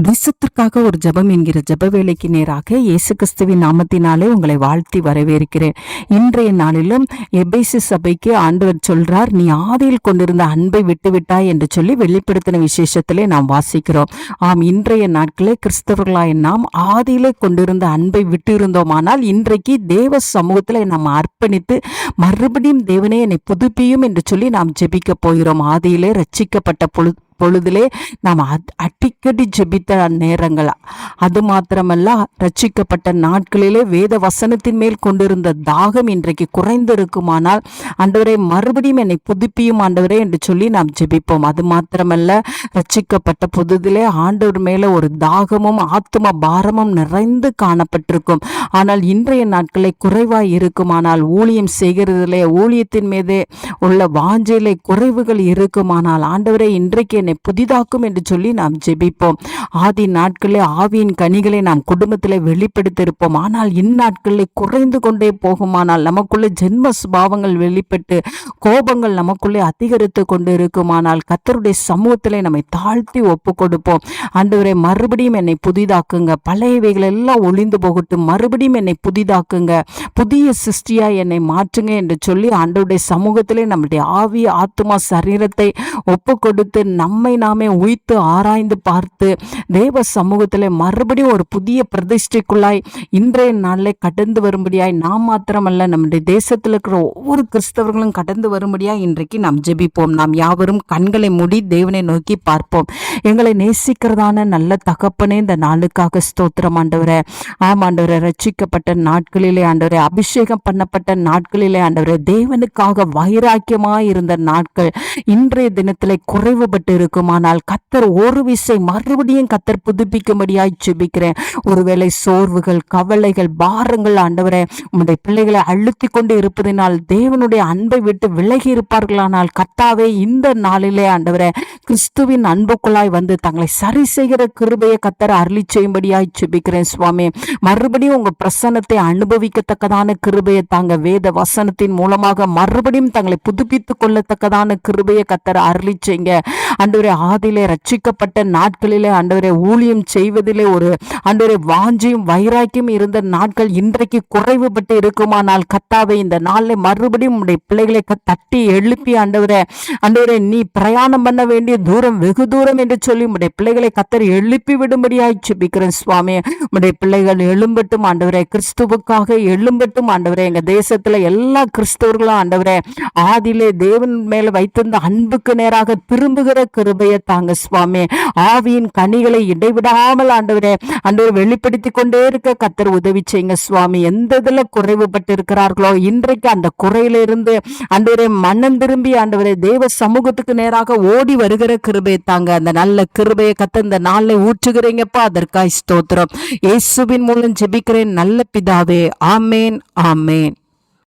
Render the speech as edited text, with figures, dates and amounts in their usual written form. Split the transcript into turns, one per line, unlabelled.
தேசத்திற்காக ஒரு ஜெபம் என்கிற ஜெப வேலைக்கு நேராக இயேசு கிறிஸ்துவின் நாமத்தினாலே உங்களை வாழ்த்தி வரவேற்கிறேன். இன்றைய நாளிலும் எபேசு சபைக்கு ஆண்டவர் சொல்றார், நீ ஆதியில் கொண்டிருந்த அன்பை விட்டுவிட்டாய் என்று சொல்லி வெளிப்படுத்தின விசேஷத்திலே நாம் வாசிக்கிறோம். இன்றைய நாட்களே கிறிஸ்தவர்களாய் நாம் ஆதியிலே கொண்டிருந்த அன்பை விட்டு இருந்தோமானால் இன்றைக்கு தேவ சமூகத்தில் நாம் அர்ப்பணித்து மறுபடியும் தேவனே என்னை புதுப்பியும் என்று சொல்லி நாம் ஜெபிக்க போகிறோம். ஆதியிலே ரட்சிக்கப்பட்ட பொழுதிலே நாம் அடிக்கடி ஜெபித்த நேரங்கள், அது மாத்திரமல்ல ரட்சிக்கப்பட்ட நாட்களிலே வேத வசனத்தின் மேல் கொண்டிருந்த தாகம் இன்றைக்கு குறைந்திருக்குமானால் ஆண்டவரே மறுபடியும் என்னை புதுப்பியும் ஆண்டவரே என்று சொல்லி நாம் ஜெபிப்போம். அது மாத்திரமல்ல ரட்சிக்கப்பட்ட பொழுதிலே ஆண்டவர் மேல ஒரு தாகமும் ஆத்தும பாரமும் நிறைந்து காணப்பட்டிருக்கும். ஆனால் இன்றைய நாட்களை குறைவாய் இருக்குமானால், ஊழியம் செய்கிறதிலே ஊழியத்தின் மீது உள்ள வாஞ்சையிலே குறைவுகள் இருக்குமானால் ஆண்டவரே இன்றைக்கு என்னை புதிதாக்கும் என்று சொல்லி நாம் ஜெபிப்போம். ஆதி நாட்களில் ஆவியின் கனிகளை நாம் குடும்பத்தில் வெளிப்படுத்தியிருப்போம். ஆனால் இந்நாட்களில் குறைந்து கொண்டே போகுமானால், நமக்குள்ளே ஜென்ம சுபாவங்கள் வெளிப்பட்டு கோபங்கள் நமக்குள்ளே அதிகரித்து கொண்டு இருக்குமானால் கர்த்தருடைய சமூகத்திலே நம்மை தாழ்த்தி ஒப்பு கொடுப்போம். ஆண்டவரே மறுபடியும் என்னை புதிதாக்குங்க, பழையவைகள் எல்லாம் ஒளிந்து போகட்டும், மறுபடியும் என்னை புதிதாக்குங்க, புதிய சிருஷ்டியா என்னை மாற்றுங்க என்று சொல்லி ஆண்டவருடைய சமூகத்திலே நம்முடைய ஆவி ஆத்மா சரீரத்தை ஒப்பு கொடுத்து நம்மை நாமே உய்த்து ஆராய்ந்து பார்த்து தேவ சமூகத்தில் மறுபடியும் ஒரு புதிய பிரதிஷ்டைக்குள்ளாய் இன்றைய நாளில் கடந்து வரும்படியாய் நாம் மாத்திரமல்ல நம்முடைய தேசத்தில் இருக்கிற ஒவ்வொரு கிறிஸ்தவர்களும் கடந்து வரும்படியாய் இன்றைக்கு நாம் ஜெபிப்போம். நாம் யாவரும் கண்களை மூடி தேவனை நோக்கி பார்ப்போம். எங்களை நேசிக்கிறதான நல்ல தகப்பனே, இந்த நாளுக்காக ஸ்தோத்திரம் ஆண்டவரே. ஆண்டவரே, ரட்சிக்கப்பட்ட நாட்களிலே ஆண்டவரே, அபிஷேகம் பண்ணப்பட்ட நாட்களிலே ஆண்டவரே, தேவனுக்காக வைராக்கியமாய் இருந்த நாட்கள் இன்றைய தினத்திலே குறைவுபட்டு இருக்குமானால் கர்த்தர் ஒரு விசை மறுபடியும் கர்த்தர் புதுப்பிக்கும்படியாய் ஜெபிக்கிறேன். ஒருவேளை சோர்வுகள், கவலைகள், பாரங்கள் ஆண்டவரே உம்முடைய பிள்ளைகளை அழுத்தி கொண்டு இருப்பதனால் தேவனுடைய அன்பை விட்டு விலகி இருப்பார்களானால் கர்த்தாவே இந்த நாளிலே ஆண்டவரே கிறிஸ்துவின் அன்புக்குள்ளாய் வந்து தங்களை சரி செய்கிற கிருபையை கர்த்தர் அருளி செய்யும்படியாய் ஜெபிக்கிறேன். சுவாமி, மறுபடியும் உங்க பிரசன்னத்தை அனுபவிக்கத்தக்கதான கிருபையை தாங்க, வேத வசனத்தின் மூலமாக மறுபடியும் தங்களை புதுப்பித்துக் கொள்ளத்தக்கதான கிருபையை கர்த்தர் அருளி செய்யுங்க. ஆண்டவரே, ஆதியிலே ரட்சிக்கப்பட்ட நாட்களிலே ஆண்டவரே ஊழியம் செய்வதிலே ஒரு ஆண்டவரே வாஞ்சியும் வைராக்கியம் இருந்த நாட்கள் இன்றைக்கு குறைவுபட்டு இருக்குமானால் கர்த்தாவே இந்த நாளில் மறுபடியும் உடைய பிள்ளைகளை தட்டி எழுப்பி ஆண்டவரே நீ பிரயாணம் பண்ண வேண்டிய தூரம் வெகு தூரம் என்று சொல்லி உடைய பிள்ளைகளை கர்த்தர் எழுப்பி விடும்படியாய் ஜெபிக்கிறேன். சுவாமி, உடைய பிள்ளைகள் எழும்பட்டும் ஆண்டவரே, கிறிஸ்துவுக்காக எழும்பட்டும் ஆண்டவரே. எங்க தேசத்துல எல்லா கிறிஸ்தவர்களும் ஆண்டவரே ஆதியிலே தேவன் மேல வைத்திருந்த அன்புக்கு நேராக திரும்புகிற கிருபையை தாங்க சுவாமி. ஆவியின் கனிகளை இடைவிடாமல் ஆண்டவரே வெளிப்படுத்தி கொண்டே இருக்க கர்த்தர் உதவி செய்யுங்க சுவாமி. எந்த இதுல குறைவுபட்டு இருக்கிறார்களோ இன்றைக்கு அந்த குறையிலிருந்து ஆண்டவரே மனம் திரும்பி ஆண்டவரே தேவ சமூகத்துக்கு நேராக ஓடி வருகிற கிருபையை தாங்க. அந்த நல்ல கிருபையை கர்த்தர் இந்த நாளில் ஊற்றுகிறீங்கப்பா, அதற்காய் ஸ்தோத்திரம். இயேசுவின் மூலம் ஜெபிக்கிறேன் நல்ல பிதாவே. ஆமேன், ஆமேன்.